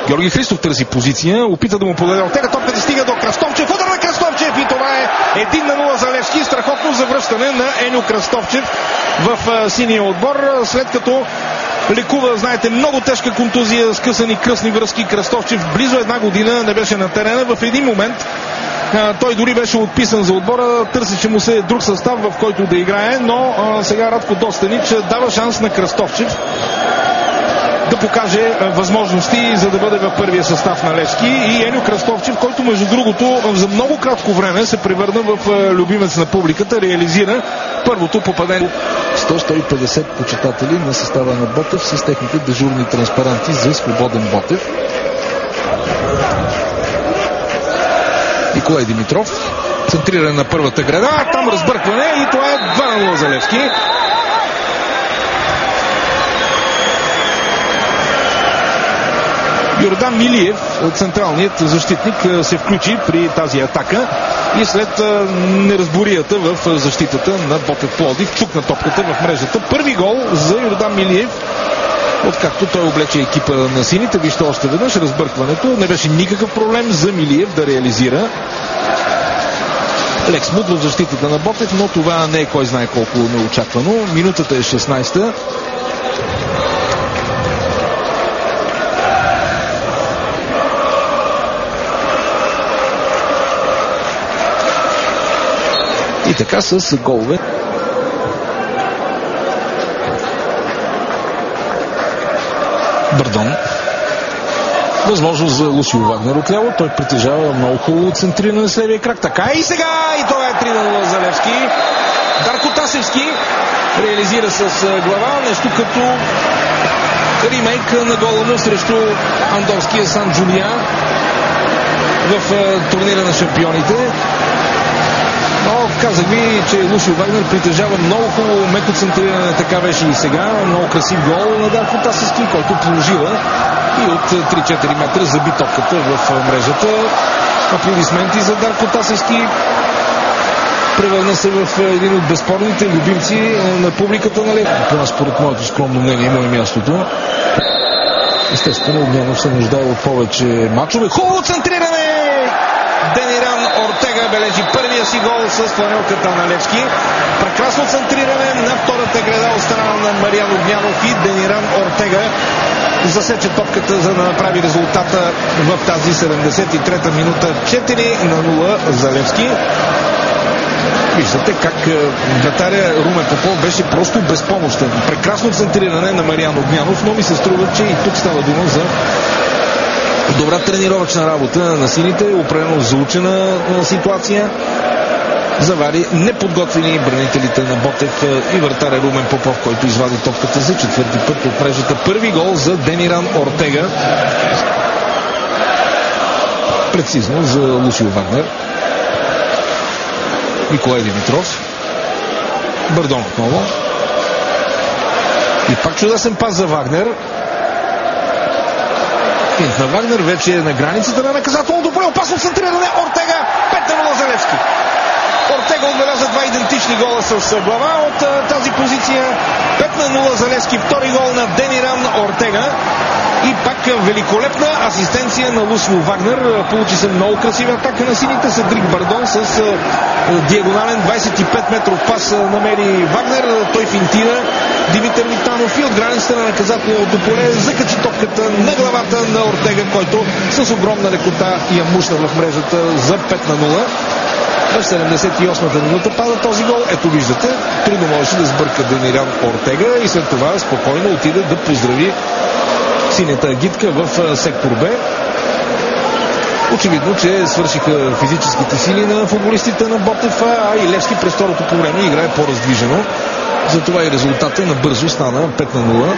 Георги Христов търси позиция, опита да му подаде Ортега, топката стига до Кръстовчев, удар на Кръстовчев и това е 1-0 за Левски. Страхотно завръщане на Еньо Кръстовчев в синия отбор, след като лекува, знаете, много тежка контузия, скъсани кръстни връзки. Кръстовчев близо една година не беше на терена. В един момент той дори беше отписан за отбора, търсеше му се друг състав, в който да играе, но сега Радко Достанич дава шанс на Кръстовчев да покаже възможности, за да бъде в първия състав на Левски. И Еньо Кръстовчев, който между другото за много кратко време се превърна в любимец на публиката, реализира първото попадение. 100-150 почитатели на състава на Ботев с техните дежурни транспаранти за свободен Ботев. Николай Димитров, центриране на първата града, там разбъркване и това е 2-0 за Левски. Йордан Милиев, централният защитник, се включи при тази атака и след неразборията в защитата на Ботев Пловдив чукна топката в мрежата. Първи гол за Йордан Милиев, откакто той облече екипа на сините. Вижте още веднъж разбъркването. Не беше никакъв проблем за Милиев да реализира. Лек смут в защитата на Ботев, но това не е кой знае колко неочаквано. Минутата е 16-та. И така с голове. Бардон. Възможност за Лусио Вагнер отляво. Той притежава много хубаво центриране с левия крак. Така и сега. И това е 3-0 за Левски. Дарко Тасевски реализира с глава нещо като ремейк на гола му срещу андорския Сан Джулиан в турнира на шампионите. Но казах ви, че Лусио Вагнер притежава много хубаво меко центриране, така беше и сега. Много красив гол на Дарко Тасевски, който положила и от 3-4 метра заби топката в мрежата. Аплодисменти за Дарко Тасевски. Превърна се в един от безспорните любимци на публиката на Левски. Това според моето скромно мнение има и мястото. Естествено, Огнянов се нуждае от повече мачове. Хубаво центриране! Дениран Ортега бележи първия си гол с фланелката на Левски. Прекрасно центриране на втората града от страна на Мариан Огнянов и Дениран Ортега засече топката, за да направи резултата в тази 73-та минута. 4-0 за Левски. Виждате как вратаря Румен Попов беше просто безпомощен. Прекрасно центриране на Мариан Огнянов, но ми се струва, че и тук става дума за добра тренировъчна работа на сините, определено заучена ситуация. Завари неподготвени бранителите на Ботев и вратаря Румен Попов, който извади топката за четвърти път от мрежата. Първи гол за Дениран Ортега. Прецизно за Лусио Вагнер. Николай Димитров. Бардон отново. И пак чудесен пас за Вагнер. Финт на Вагнер вече е на границата на наказателното поле. Опасно центриране. Ортега. 5-0 за Левски. Ортега отбеляза два идентични гола с глава от тази позиция. 5-0 за Левски. Втори гол на Дениран Ортега. И пак великолепна асистенция на Лусио Вагнер. Получи се много красива атака на сините. Седрик Бардон с диагонален 25 метров пас намери Вагнер. Той финтира Димитър Митанов и от границата на наказателното поле закачи топката на главата на Ортега, който с огромна лекота я мушна в мрежата за 5-0. В 78-та минута пада този гол. Ето виждате, трудно можеше да сбърка Дениран Ортега и след това спокойно отиде да поздрави синята агитка в сектор Б. Очевидно, че свършиха физическите сили на футболистите на Ботев, а и Левски през второто по време играе по-раздвижено. Затова и резултата набързо стана 5-0.